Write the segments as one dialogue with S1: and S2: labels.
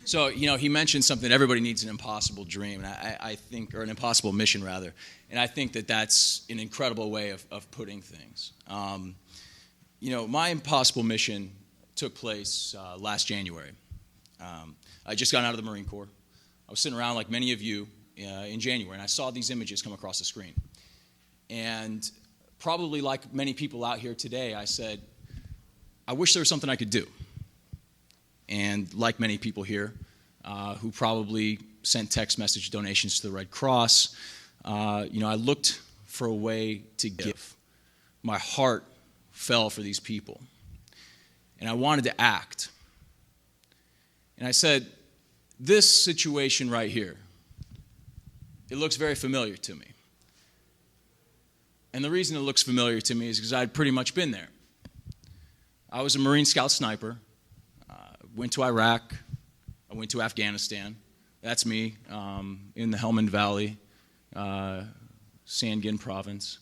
S1: So, he mentioned something, everybody needs an impossible dream, and I think, or an impossible mission, rather. And I think that that's an incredible way of putting things. My impossible mission took place last January. I just got out of the Marine Corps. I was sitting around like many of you in January, and I saw these images come across the screen. And probably like many people out here today, I said, I wish there was something I could do. And like many people here who probably sent text message donations to the Red Cross, I looked for a way to give. My heart fell for these people. And I wanted to act. And I said, this situation right here, it looks very familiar to me. And the reason it looks familiar to me is because I'd pretty much been there. I was a Marine Scout sniper. Went to Iraq. I went to Afghanistan. That's me in the Helmand Valley, Sangin province.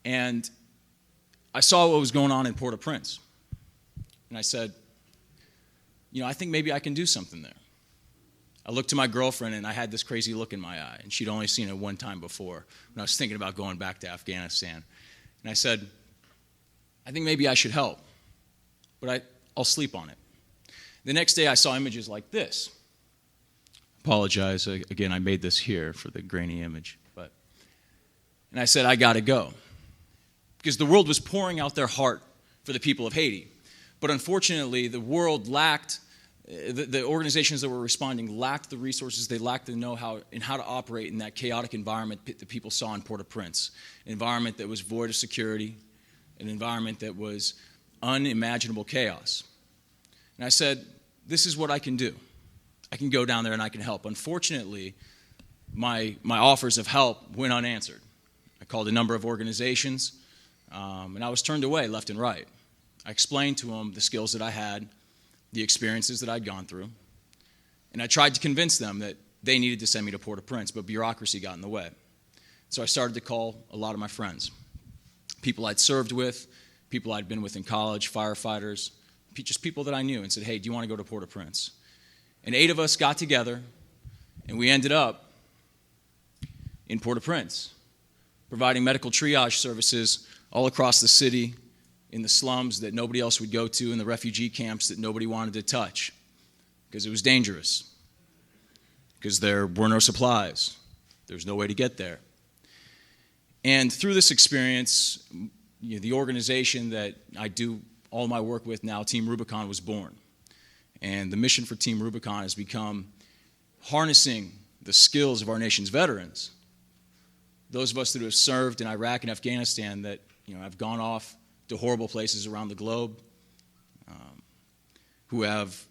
S1: And I saw what was going on in Port-au-Prince. And I said, I think maybe I can do something there. I looked to my girlfriend, and I had this crazy look in my eye, and she'd only seen it one time before when I was thinking about going back to Afghanistan. And I said, I think maybe I should help, but I'll sleep on it. The next day, I saw images like this. Apologize, again, I made this here for the grainy image. And I said, I got to go. Because the world was pouring out their heart for the people of Haiti. But unfortunately, the world lacked, the organizations that were responding lacked the resources, they lacked the know-how in how to operate in that chaotic environment that people saw in Port-au-Prince. An environment that was void of security, an environment that was unimaginable chaos. And I said, this is what I can do. I can go down there and I can help. Unfortunately, my offers of help went unanswered. I called a number of organizations, and I was turned away left and right. I explained to them the skills that I had, the experiences that I'd gone through, and I tried to convince them that they needed to send me to Port-au-Prince, but bureaucracy got in the way. So I started to call a lot of my friends, people I'd served with, people I'd been with in college, firefighters, just people that I knew, and said, hey, do you want to go to Port-au-Prince? And 8 of us got together, and we ended up in Port-au-Prince, providing medical triage services all across the city, in the slums that nobody else would go to, in the refugee camps that nobody wanted to touch, because it was dangerous, because there were no supplies. There was no way to get there. And through this experience, the organization that I do all my work with now, Team Rubicon, was born. And the mission for Team Rubicon has become harnessing the skills of our nation's veterans, those of us that have served in Iraq and Afghanistan that have gone off to horrible places around the globe, who have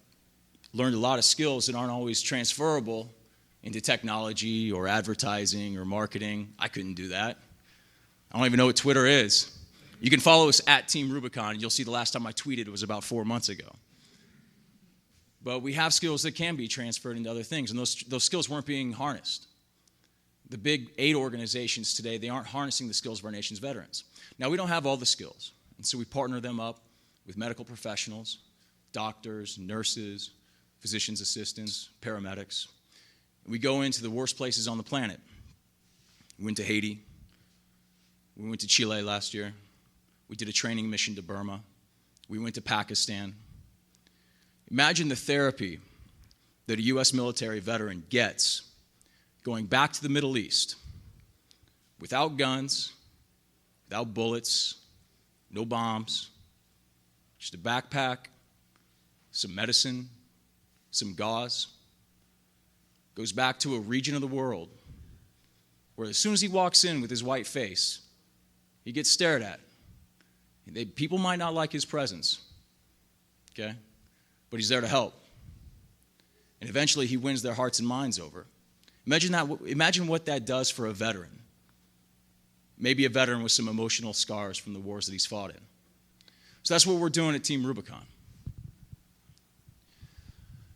S1: learned a lot of skills that aren't always transferable into technology or advertising or marketing. I couldn't do that. I don't even know what Twitter is. You can follow us at Team Rubicon, and you'll see the last time I tweeted it was about 4 months ago. But we have skills that can be transferred into other things, and those skills weren't being harnessed. The big 8 organizations today, they aren't harnessing the skills of our nation's veterans. Now, we don't have all the skills, and so we partner them up with medical professionals, doctors, nurses, physician's assistants, paramedics. We go into the worst places on the planet. We went to Haiti. We went to Chile last year. We did a training mission to Burma. We went to Pakistan. Imagine the therapy that a U.S. military veteran gets going back to the Middle East without guns, without bullets, no bombs, just a backpack, some medicine, some gauze. Goes back to a region of the world where as soon as he walks in with his white face, he gets stared at. People might not like his presence, okay? But he's there to help. And eventually he wins their hearts and minds over. Imagine what that does for a veteran. Maybe a veteran with some emotional scars from the wars that he's fought in. So that's what we're doing at Team Rubicon.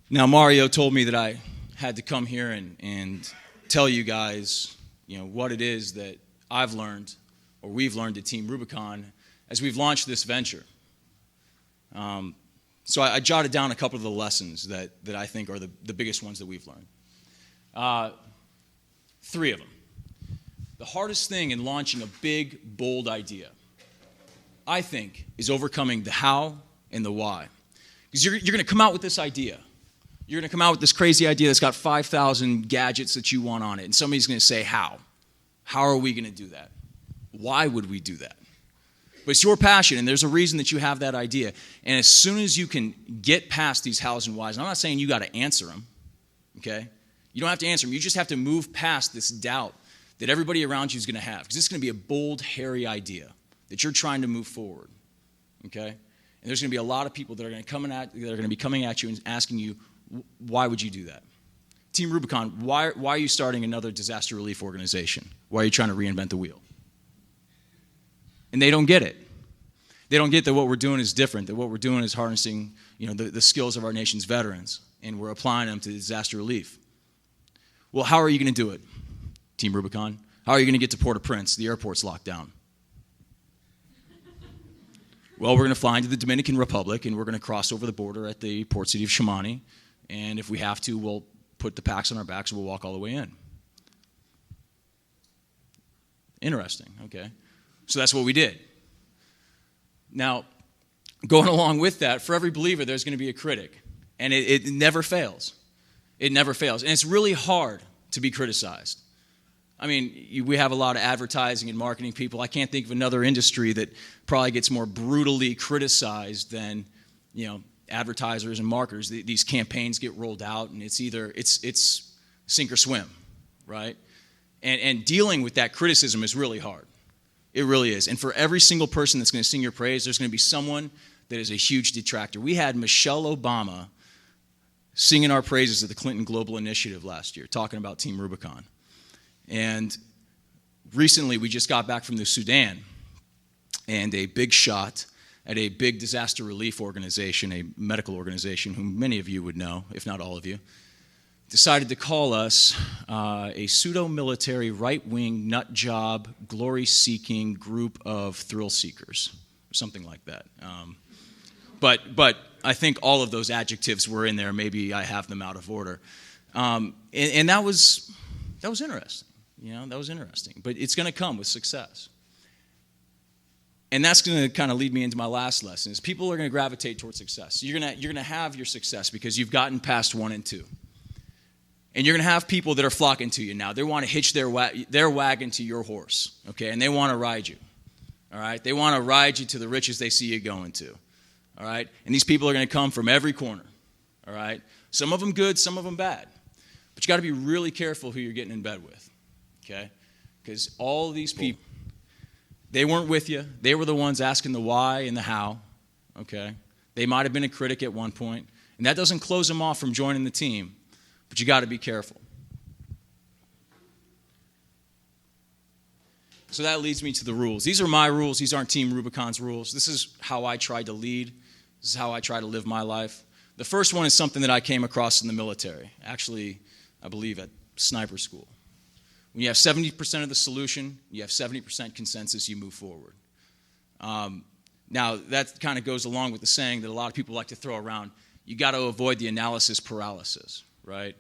S1: Now, Mario told me that I had to come here and tell you guys, what it is that I've learned, or we've learned at Team Rubicon as we've launched this venture. So I jotted down a couple of the lessons that I think are the biggest ones that we've learned. 3 of them. The hardest thing in launching a big, bold idea, I think, is overcoming the how and the why. Because you're going to come out with this idea. You're going to come out with this crazy idea that's got 5,000 gadgets that you want on it, and somebody's going to say, how? How are we going to do that? Why would we do that? But it's your passion, and there's a reason that you have that idea. And as soon as you can get past these hows and whys, and I'm not saying you got to answer them, okay? You don't have to answer them. You just have to move past this doubt that everybody around you is going to have. Because it's going to be a bold, hairy idea that you're trying to move forward, okay? And there's going to be a lot of people that are going to be coming at you and asking you, why would you do that? Team Rubicon, why are you starting another disaster relief organization? Why are you trying to reinvent the wheel? And they don't get it. They don't get that what we're doing is different, that what we're doing is harnessing, the skills of our nation's veterans, and we're applying them to disaster relief. Well, how are you going to do it, Team Rubicon? How are you going to get to Port-au-Prince? The airport's locked down. Well, we're going to fly into the Dominican Republic, and we're going to cross over the border at the port city of Chamonix, and if we have to, we'll put the packs on our backs and we'll walk all the way in. Interesting, okay. So that's what we did. Now, going along with that, for every believer, there's going to be a critic. And it never fails. It never fails. And it's really hard to be criticized. I mean, we have a lot of advertising and marketing people. I can't think of another industry that probably gets more brutally criticized than, advertisers and marketers. These campaigns get rolled out, and it's either it's sink or swim, right? And dealing with that criticism is really hard. It really is. And for every single person that's going to sing your praise, there's going to be someone that is a huge detractor. We had Michelle Obama singing our praises at the Clinton Global Initiative last year, talking about Team Rubicon. And recently, we just got back from the Sudan, and a big shot at a big disaster relief organization, a medical organization, whom many of you would know, if not all of you, decided to call us a pseudo-military, right-wing, nut-job, glory-seeking group of thrill-seekers, or something like that. But I think all of those adjectives were in there. Maybe I have them out of order. And that was interesting. That was interesting. But it's going to come with success. And that's going to kind of lead me into my last lesson, is people are going to gravitate towards success. You're going to have your success because you've gotten past 1 and 2. And you're going to have people that are flocking to you now. They want to hitch their wagon to your horse, okay? And they want to ride you, all right? They want to ride you to the riches they see you going to, all right? And these people are going to come from every corner, all right? Some of them good, some of them bad. But you got to be really careful who you're getting in bed with, okay? Because all of these people, they weren't with you. They were the ones asking the why and the how, okay? They might have been a critic at one point, and that doesn't close them off from joining the team. But you got to be careful. So that leads me to the rules. These are my rules. These aren't Team Rubicon's rules. This is how I try to lead. This is how I try to live my life. The first one is something that I came across in the military. Actually, I believe at sniper school. When you have 70% of the solution, you have 70% consensus, you move forward. Now, that kind of goes along with the saying that a lot of people like to throw around. You got to avoid the analysis paralysis. Right?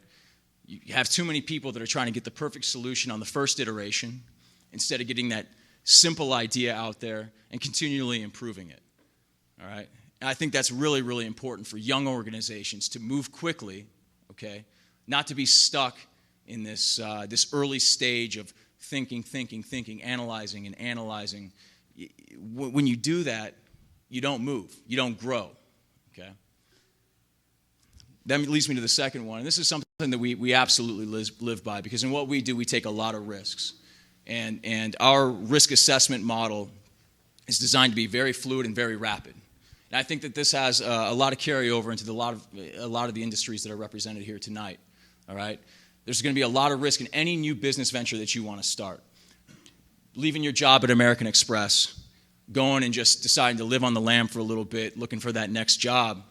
S1: You have too many people that are trying to get the perfect solution on the first iteration instead of getting that simple idea out there and continually improving it. All right? And I think that's really, really important for young organizations to move quickly, okay? Not to be stuck in this early stage of thinking, analyzing. When you do that, you don't move. You don't grow, okay? That leads me to the second one, and this is something that we absolutely live by, because in what we do, we take a lot of risks. And our risk assessment model is designed to be very fluid and very rapid. And I think that this has a lot of carryover into a lot of the industries that are represented here tonight, all right? There's going to be a lot of risk in any new business venture that you want to start. Leaving your job at American Express, going and just deciding to live on the lam for a little bit, looking for that next job.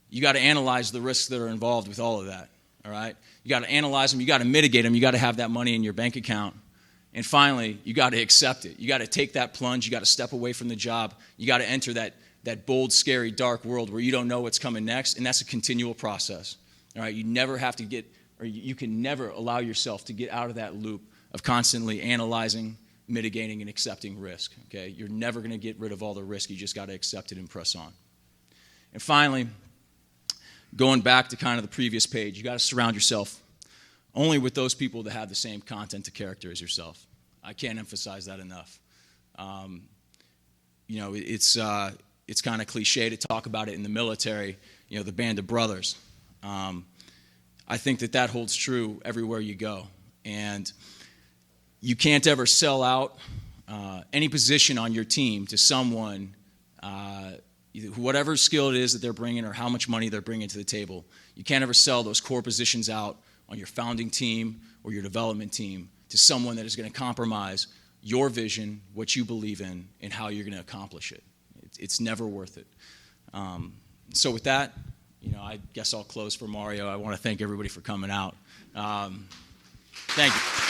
S1: You got to analyze the risks that are involved with all of that, all right? You got to analyze them. You got to mitigate them. You got to have that money in your bank account. And finally, you got to accept it. You got to take that plunge. You got to step away from the job. You got to enter that that bold, scary, dark world where you don't know what's coming next, and that's a continual process. All right, you never have to get, or you can never allow yourself to get out of that loop of constantly analyzing, mitigating, and accepting risk. Okay, you're never going to get rid of all the risk. You just got to accept it and press on. And finally, going back to kind of the previous page, you got to surround yourself only with those people that have the same content to character as yourself. I can't emphasize that enough. It's kind of cliche to talk about it in the military, the band of brothers. I think that holds true everywhere you go. And you can't ever sell out any position on your team to someone, whatever skill it is that they're bringing or how much money they're bringing to the table. You can't ever sell those core positions out on your founding team or your development team to someone that is going to compromise your vision, what you believe in, and how you're going to accomplish it. It's never worth it. So with that, I guess I'll close for Mario. I want to thank everybody for coming out. Thank you.